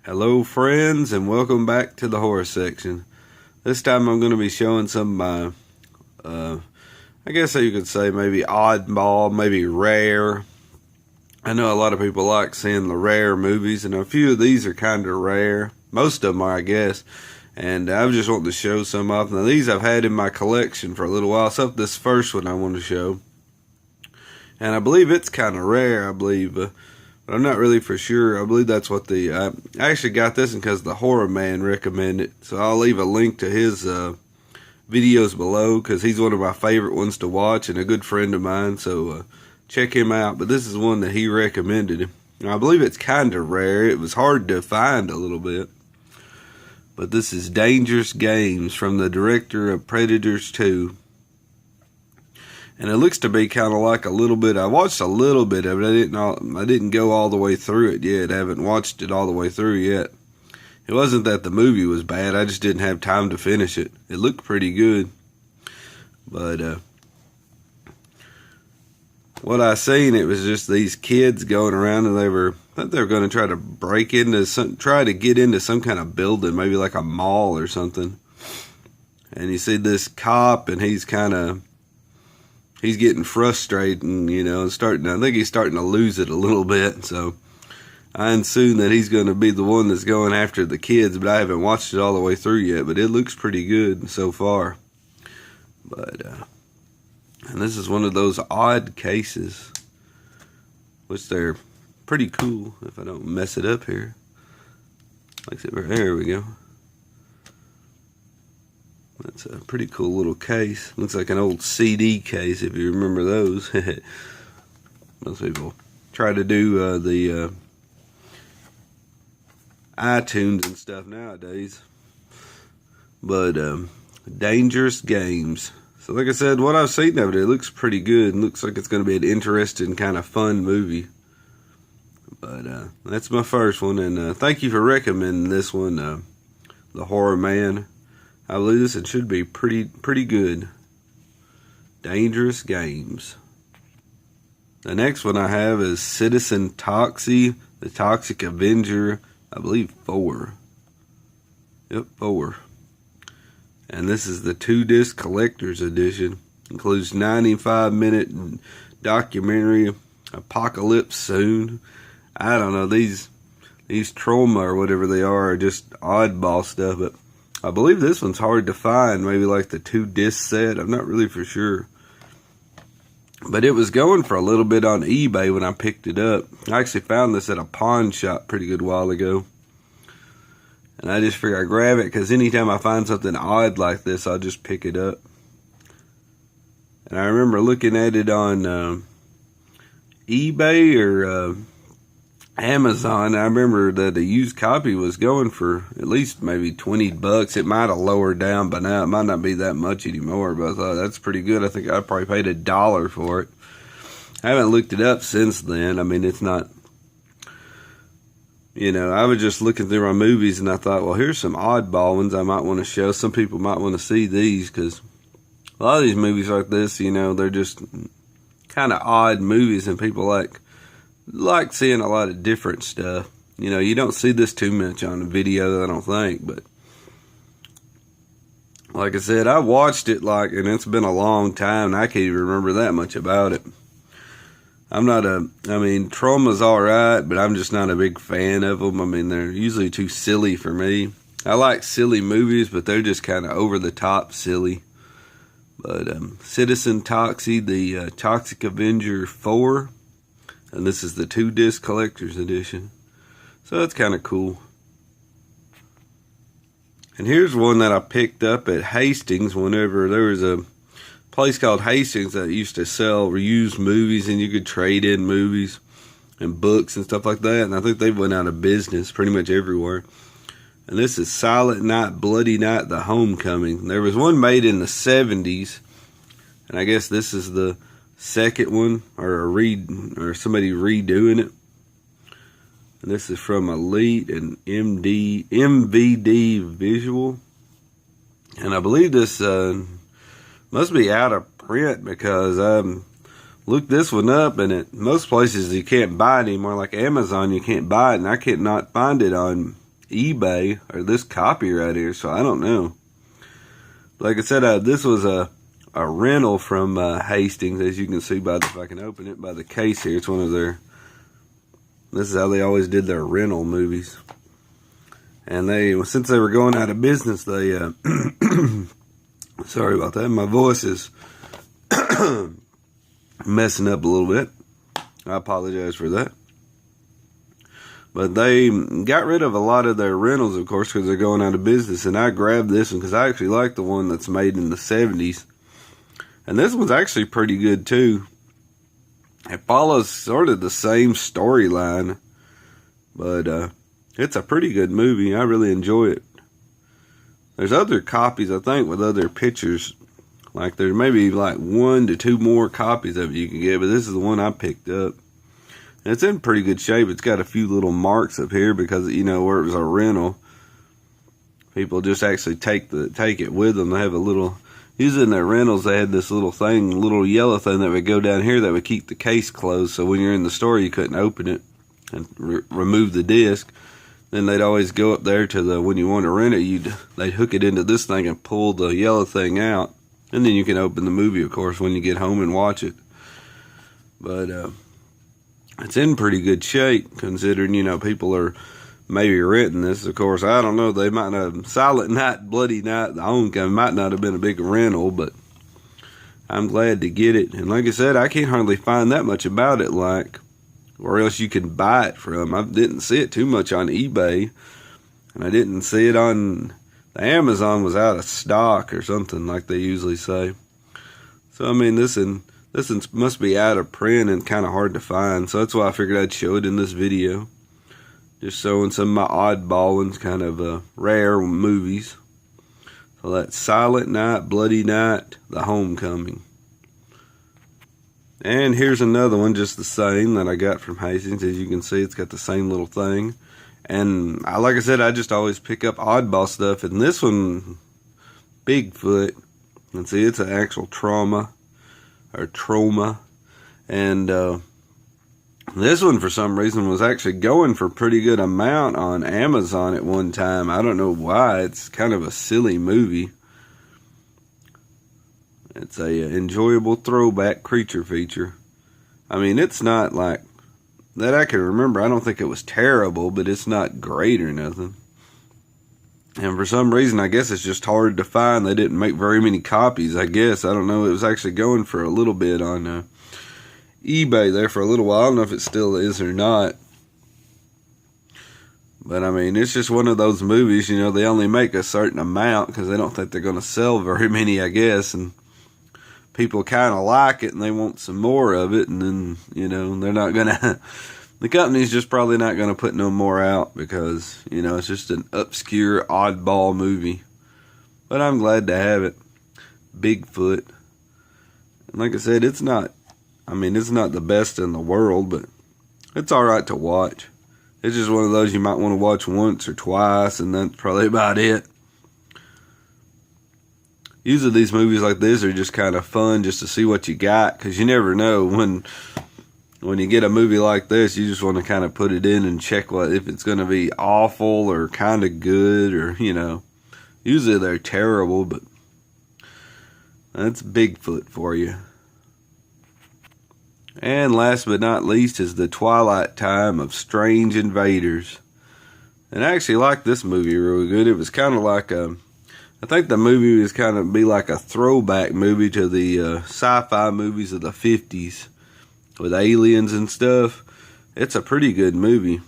Hello friends, and welcome back to the horror section. This time I'm going to be showing some of my, I guess you could say maybe oddball, maybe rare. I know a lot of people like seeing the rare movies, and a few of these are kind of rare. Most of them are, I guess. And I was just wanting to show some of them. Now these I've had in my collection for a little while, except this first one I want to show. And I believe it's kind of rare, but I'm not really for sure. I believe that's what I actually got this because TheHORROman recommended it. So I'll leave a link to his videos below because he's one of my favorite ones to watch and a good friend of mine. So check him out. But this is one that he recommended. And I believe it's kind of rare. It was hard to find a little bit. But this is Dangerous Games from the director of Predators 2. And it looks to be kind of like a little bit. I watched a little bit of it. I didn't go all the way through it yet. I haven't watched it all the way through yet. It wasn't that the movie was bad. I just didn't have time to finish it. It looked pretty good. But what I seen, it was just these kids going around, and I thought they were going to try to try to get into some kind of building, maybe like a mall or something. And you see this cop, and he's getting frustrated, and I think he's starting to lose it a little bit. So I assume that he's going to be the one that's going after the kids, but I haven't watched it all the way through yet. But it looks pretty good so far. But and this is one of those odd cases, which they're pretty cool. If I don't mess it up here, there we go. That's a pretty cool little case. Looks like an old CD case, if you remember those. Most people try to do the iTunes and stuff nowadays. But Dangerous Games. So like I said, what I've seen of it looks pretty good. It looks like it's going to be an interesting, kind of fun movie. But that's my first one. And thank you for recommending this one, TheHORROman. I believe this one should be pretty good. Dangerous Games. The next one I have is Citizen Toxie, the Toxic Avenger, I believe 4. Yep, 4. And this is the 2-disc collector's edition. Includes 95-minute documentary, Apocalypse Soon. I don't know, these trauma or whatever they are just oddball stuff, but I believe this one's hard to find, maybe like the 2-disc set. I'm not really for sure. But it was going for a little bit on eBay when I picked it up. I actually found this at a pawn shop pretty good while ago. And I just figured I'd grab it because anytime I find something odd like this, I'll just pick it up. And I remember looking at it on eBay or Amazon. I remember that the used copy was going for at least maybe $20. It might have lowered down by now. It might not be that much anymore, but I thought that's pretty good. I think I probably paid $1 for it. I haven't looked it up since then. I mean, it's not, I was just looking through my movies and I thought, well, here's some oddball ones I might want to show. Some people might want to see these because a lot of these movies like this, they're just kind of odd movies, and people like seeing a lot of different stuff. You don't see this too much on the video, I don't think, but like I said, I watched it and it's been a long time, and I can't even remember that much about it. Trauma's alright, but I'm just not a big fan of them. I mean, they're usually too silly for me. I like silly movies, but they're just kind of over the top silly. But Citizen Toxie, the Toxic Avenger 4. And this is the 2-disc collector's edition. So that's kind of cool. And here's one that I picked up at Hastings whenever there was a place called Hastings that used to sell reused movies, and you could trade in movies and books and stuff like that. And I think they went out of business pretty much everywhere. And this is Silent Night, Bloody Night, The Homecoming. There was one made in the 70s. And I guess this is the second one, or somebody redoing it. And this is from Elite and MVD Visual. And I believe this must be out of print because looked this one up, and at most places you can't buy it anymore. Like Amazon, you can't buy it, and I could not find it on eBay, or this copy right here, so I don't know. Like I said, this was a rental from Hastings, as you can see by if I can open it, by the case here. It's one of their, this is how they always did their rental movies. And since they were going out of business, they, sorry about that, my voice is messing up a little bit. I apologize for that. But they got rid of a lot of their rentals, of course, because they're going out of business. And I grabbed this one because I actually like the one that's made in the 70s. And this one's actually pretty good, too. It follows sort of the same storyline. But it's a pretty good movie. I really enjoy it. There's other copies, I think, with other pictures. Like, there's maybe like 1 to 2 more copies of it you can get. But this is the one I picked up. It's in pretty good shape. It's got a few little marks up here because, you know, where it was a rental. People just actually take it with them. They have a little, usually in their rentals, they had this little thing, little yellow thing that would go down here that would keep the case closed. So when you're in the store, you couldn't open it and remove the disc. Then they'd always go up there to when you want to rent it, they'd hook it into this thing and pull the yellow thing out. And then you can open the movie, of course, when you get home and watch it. But, it's in pretty good shape, considering, you know, people are maybe renting this. Of course, I don't know. They might not, Silent Night, Bloody Night, the Homecoming might not have been a big rental, but I'm glad to get it. And like I said, I can't hardly find that much about it, like, where else you can buy it from. I didn't see it too much on eBay, and I didn't see it on, the Amazon was out of stock or something like they usually say. So, I mean, this must be out of print and kind of hard to find. So that's why I figured I'd show it in this video. Just showing some of my oddball ones, kind of rare movies. So that's Silent Night, Bloody Night, The Homecoming. And here's another one, just the same, that I got from Hastings. As you can see, it's got the same little thing. And like I said, I just always pick up oddball stuff. And this one, Bigfoot. And see, it's an actual trauma. And this one, for some reason, was actually going for a pretty good amount on Amazon at one time. I don't know why. It's kind of a silly movie. It's a enjoyable throwback creature feature. I mean, it's not like that I can remember. I don't think it was terrible, but it's not great or nothing. And for some reason, I guess it's just hard to find. They didn't make very many copies, I guess. I don't know. It was actually going for a little bit on eBay there for a little while. I don't know if it still is or not. But, I mean, it's just one of those movies, you know, they only make a certain amount because they don't think they're going to sell very many, I guess. And people kind of like it and they want some more of it. And then, you know, they're not going to... The company's just probably not going to put no more out because, you know, it's just an obscure, oddball movie. But I'm glad to have it. Bigfoot. And like I said, it's not the best in the world, but it's alright to watch. It's just one of those you might want to watch once or twice, and that's probably about it. Usually these movies like this are just kind of fun just to see what you got, because you never know when you get a movie like this, you just want to kind of put it in and check if it's going to be awful or kind of good, or, you know. Usually they're terrible, but that's Bigfoot for you. And last but not least is the Twilight Time of Strange Invaders. And I actually liked this movie really good. It was kind of like I think the movie was kind of be like a throwback movie to the sci-fi movies of the 50s. With aliens and stuff. It's a pretty good movie.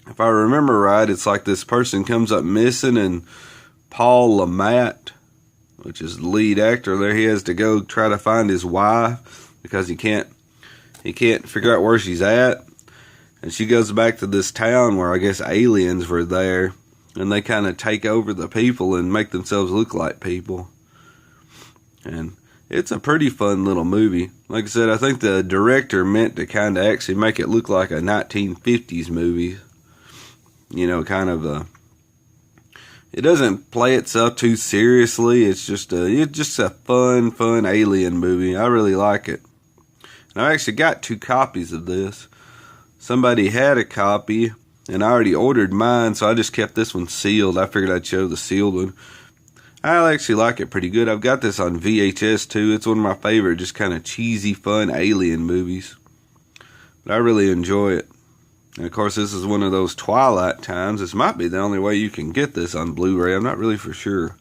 If I remember right, it's like this person comes up missing, and Paul LaMatt, which is the lead actor there, he has to go try to find his wife because he can't figure out where she's at. And she goes back to this town where I guess aliens were there, and they kind of take over the people and make themselves look like people. And it's a pretty fun little movie. Like I said, I think the director meant to kind of actually make it look like a 1950s movie. You know, kind of it doesn't play itself too seriously. It's just a fun alien movie. I really like it. And I actually got 2 copies of this. Somebody had a copy, and I already ordered mine, so I just kept this one sealed. I figured I'd show the sealed one. I actually like it pretty good. I've got this on VHS too. It's one of my favorite, just kind of cheesy, fun alien movies. But I really enjoy it. And of course, this is one of those Twilight Times. This might be the only way you can get this on Blu-ray. I'm not really for sure.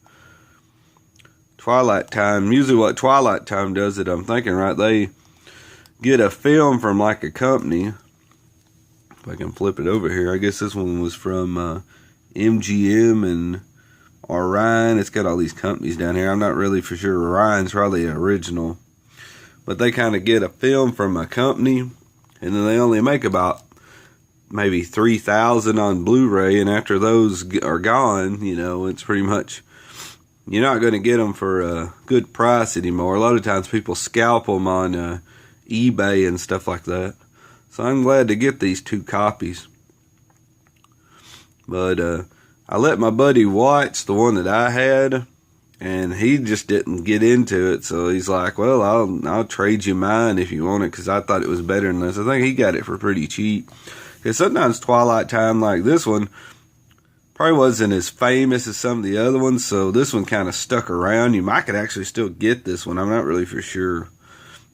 Twilight Time. Usually what Twilight Time does it, I'm thinking, right, they get a film from like a company. If I can flip it over here. I guess this one was from MGM and Orion. It's got all these companies down here. I'm not really for sure. Orion's probably original. But they kind of get a film from a company, and then they only make about maybe 3,000 on Blu-ray, and after those are gone, you know, it's pretty much, you're not going to get them for a good price anymore. A lot of times people scalp them on eBay and stuff like that. So I'm glad to get these 2 copies. But I let my buddy watch the one that I had, and he just didn't get into it. So he's like, well, I'll trade you mine if you want it, because I thought it was better than this. I think he got it for pretty cheap. Because sometimes Twilight Time, like this one, probably wasn't as famous as some of the other ones, so this one kind of stuck around. You might could actually still get this one. I'm not really for sure.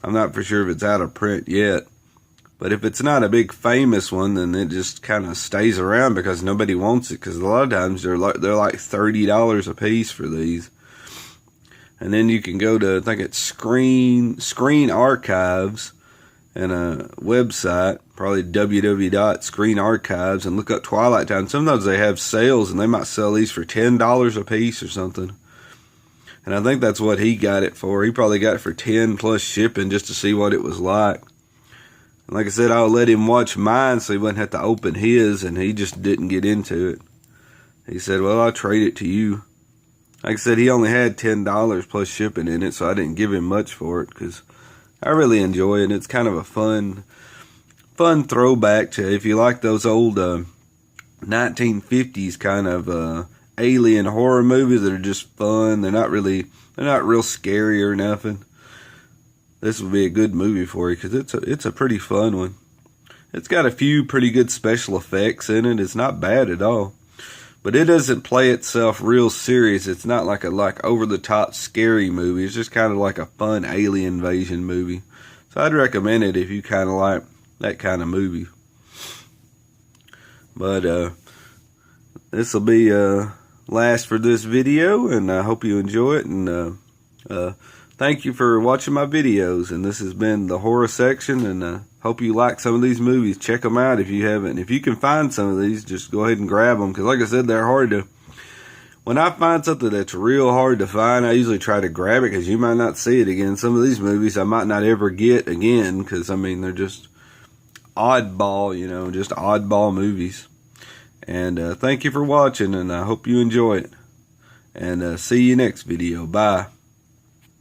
I'm not for sure if it's out of print yet. But if it's not a big famous one, then it just kind of stays around because nobody wants it. Because a lot of times they're like $30 a piece for these. And then you can go to, I think it's Screen Archives, and a website, probably www.screenarchives, and look up Twilight Time. Sometimes they have sales, and they might sell these for $10 a piece or something. And I think that's what he got it for. He probably got it for 10 plus shipping just to see what it was like. And like I said, I'll let him watch mine so he wouldn't have to open his, and he just didn't get into it. He said, well, I'll trade it to you. Like I said, he only had $10 plus shipping in it, so I didn't give him much for it because I really enjoy it. It's kind of a fun throwback to, if you like those old 1950s kind of alien horror movies that are just fun. They're not real scary or nothing. This would be a good movie for you because it's a pretty fun one. It's got a few pretty good special effects in it. It's not bad at all. But it doesn't play itself real serious. It's not like a over-the-top scary movie. It's just kind of like a fun alien invasion movie. So I'd recommend it if you kind of like that kind of movie. But this will be last for this video, and I hope you enjoy it. And thank you for watching my videos. And this has been the horror section, and hope you like some of these movies. Check them out if you haven't. If you can find some of these, just go ahead and grab them. Because like I said, they're hard to... When I find something that's real hard to find, I usually try to grab it because you might not see it again. Some of these movies I might not ever get again because, I mean, they're just oddball, you know, just oddball movies. And thank you for watching, and I hope you enjoy it. And see you next video. Bye.